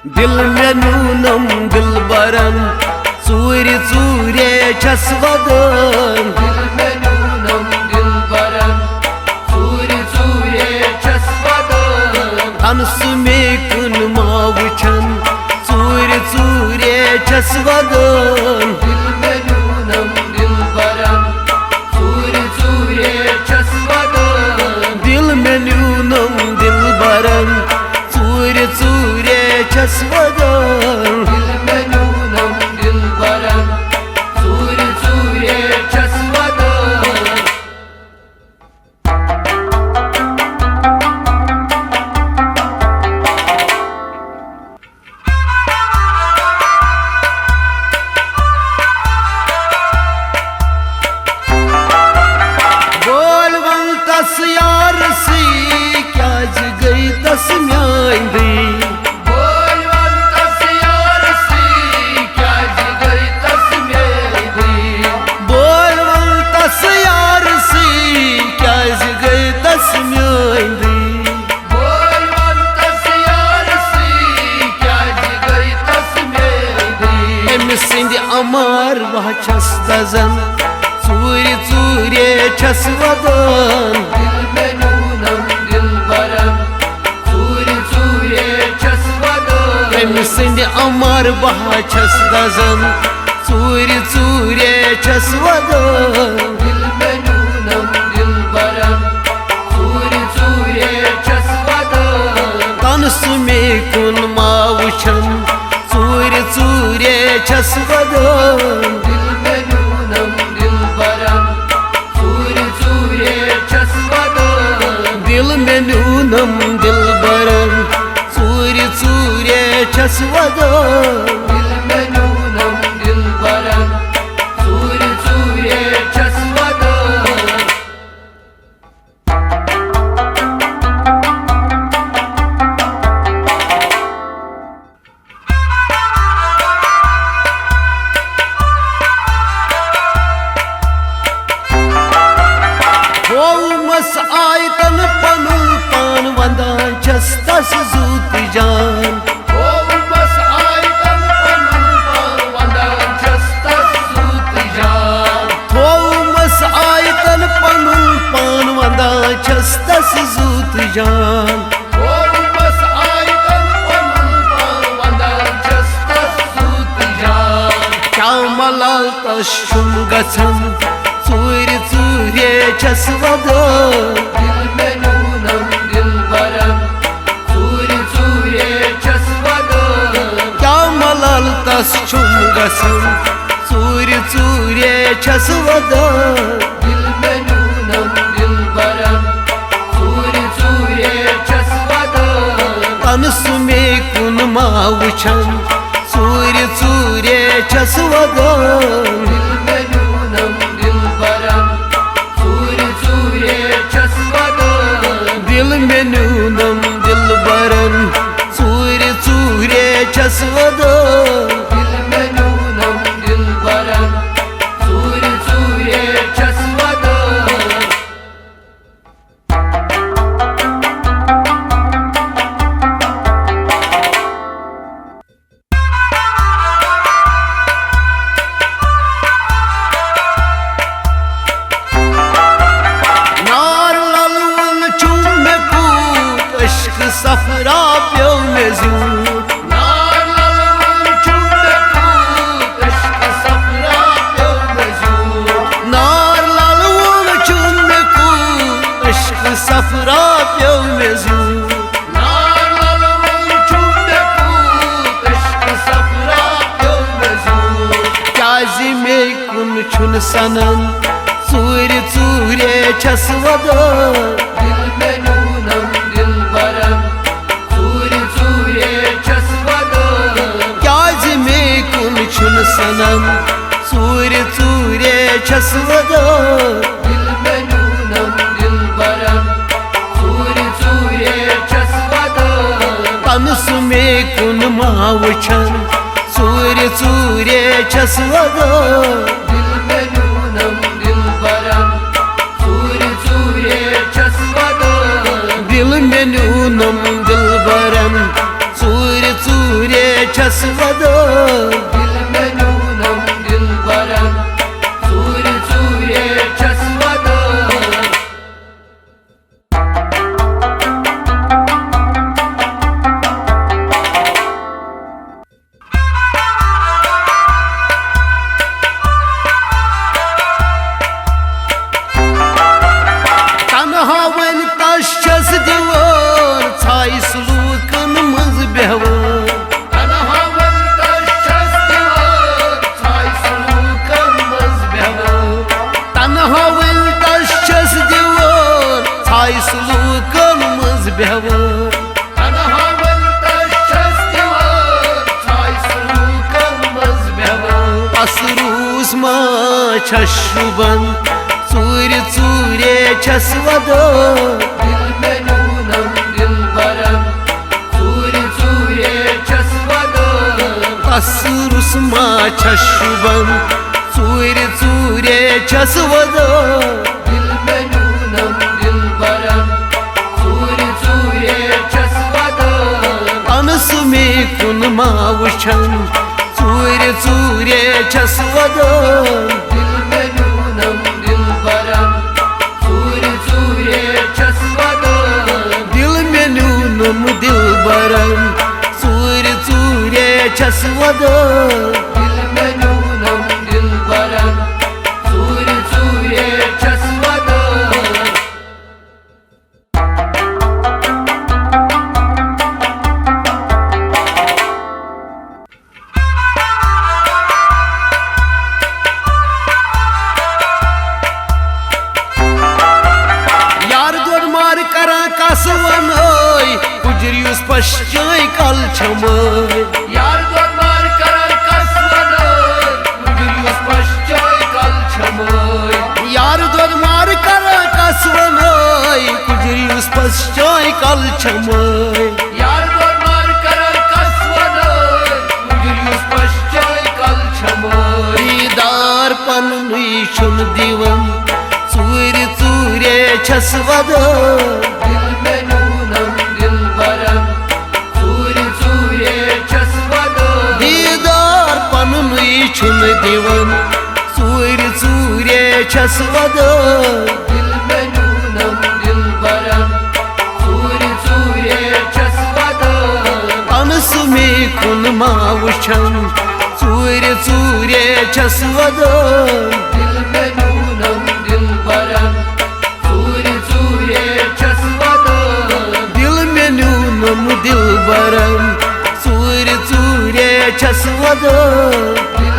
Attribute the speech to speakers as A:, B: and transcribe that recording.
A: दिल में नूनम दिल बरन चूरे चूरे छस वदन
B: दिल में नूनम दिल बरन चूरे चूरे छस वदन
A: हंस में कुन मावचन चूरे चूरे छस वदन
B: दिल में नूनम दिल बरन चूरे चूरे छस वदन
A: दिल में नूनम दिल बरन चूरे चूरे छस वदन
B: दिल में नूनम दिल बरन चूरे चूरे छस वदन
A: बोल वन तस यार सी क्या गई तस म्यांदी
B: बोलवन तस यार सी क्या गई तस मेरी
A: बोल वन तस यार सी क्या गई तस म्यांदी
B: बोलवन तस यार सी क्या गई तस मेरी
A: अमिस सिंद अमार वह छस दजन चूरे चूरे छस वदन
B: दिल में नूनम दिल बरन चूरे चूरे छस वदन
A: अमिस सिंद अमार वह छस दजन चूरे चूरे छस वदन
B: दिल में नूनम दिल बरन चूरे चूरे छस वदन
A: तनस में कुन मावचन चूरे चूरे छस वदन
B: दिल में नूनम दिल बरन चूरे चूरे छस वदन
A: दिल में नूनम दिल बरन चूरे चूरे छस वदन
B: दिल में नूनम दिल बरन चूरे चूरे छस वदन
A: मस आय तन पनुल पान वंदान छस तस जूत जान
B: ओ बस आई तन पनुल पान वंदन छस तस सूत जान
A: मस आय तन पनुल पान वंदान छस तस जूत जान
B: ओ बस आई तन पनुल पान वंदन छस तस सूत जान
A: क्या मलाल तस शुम गछन चूरे चूरे छस वदन
B: दिल में नूनम दिल बरन चूरे चूरे छस वदन
A: क्या मलाल तस शुम गछन चूरे चूरे छस वदन
B: दिल में नूनम दिल बरन चूरे चूरे छस वदन
A: तनस में कुन मावचन चूरे चूरे छस वदन
B: दिल में नूनम दिल बरन चूरे चूरे छस वदन
A: दिल में नूनम दिल बरन चूरे चूरे छस वदन
B: दिल में नूनम दिल बरन चूरे चूरे छस वदन
A: नार ललवन चूम कूट अश्क सफरा प्यो में जूट
B: नार ललवन चूमे कूट अश्क सफरा प्यो मजूर
A: नार ललवन चूम कूट अश्क सफरा प्यो में जूट
B: नार ललवन चूमे कूट अश्क सफरा प्यो मजूर
A: क्याजी में कुन छुन सनन चूरे चूरे छस वदन
B: दिल में नूनम दिल बरन चूरे चूरे छस वदन
A: क्याजी में कुन छुन सनन चूरे चूरे छस वदन
B: दिल में नूनम दिल बरन चूरे चूरे छस वदन
A: तनस में कुन मावचन चूरे चूरे छस वदन
B: दिल में नूनम दिल बरन चूरे चूरे छस वदन
A: दिल में नूनम दिल बरन चूरे चूरे छस वदन
B: दिल में नूनम दिलबरन चूरे चूरे छस वदन
A: तन्हा वन तस छस दिवान छाई सलूकन मज बेहवान
B: तन्हा वन तस छस दिवान छाई सलूकन मज बेहवान
A: तन्हा वन तस छस दिवान छाई सलूकन मज बेहवान
B: तन्हा वन तस छस दिवान छाई सलूकन मज बेहवान
A: असरूस मा छस शुबन चूरे चूरे छस वदन
B: दिल में नूनम दिलबरन चूरे चूरे छस वदन
A: असरूस मा छस शुबन चूरे चूरे छस वदन
B: दिल में नूनम दिलबरन चूरे चूरे छस वदन
A: अनस में कुन मा वुछन चूरे चूरे छस वदन
B: दिल में नूनम दिलबरन चूरे चूरे छस वदन
A: दिल में नूनम दिलबरन चूरे चूरे छस वदन
B: दिल में नूनम दिलबरन चूरे चूरे छस वदन
A: यार दोन मार करा कस वनय गुजरियुस पश्चाई कल छमय
B: यार दोन मार करन कस वनय गुजरियुस पश्चाय कल छमय
A: यार दोन मार करा कस वनय गुजरियुस पश्चाई कल छमय
B: यार दोन मार करन कस वनय गुजरियुस पश्चाय कल छमय
A: दीदार पनुई छुन दिवन चूरे चूरे छस वदन
B: दिल में नूनम दिलबरन चूरे चूरे छस वदन
A: दीदार पनुई छुन दिवन चूरे चूरे छस वदन
B: दिल में नूनम दिलबरन चूरे चूरे छस वदन
A: अनस में कुन मा वुछन चूरे चूरे छस वदन
B: दिल में नूनम दिलबरन चूरे चूरे छस वदन
A: दिल में नूनम दिलबरन चूरे चूरे छस वदन
B: दिल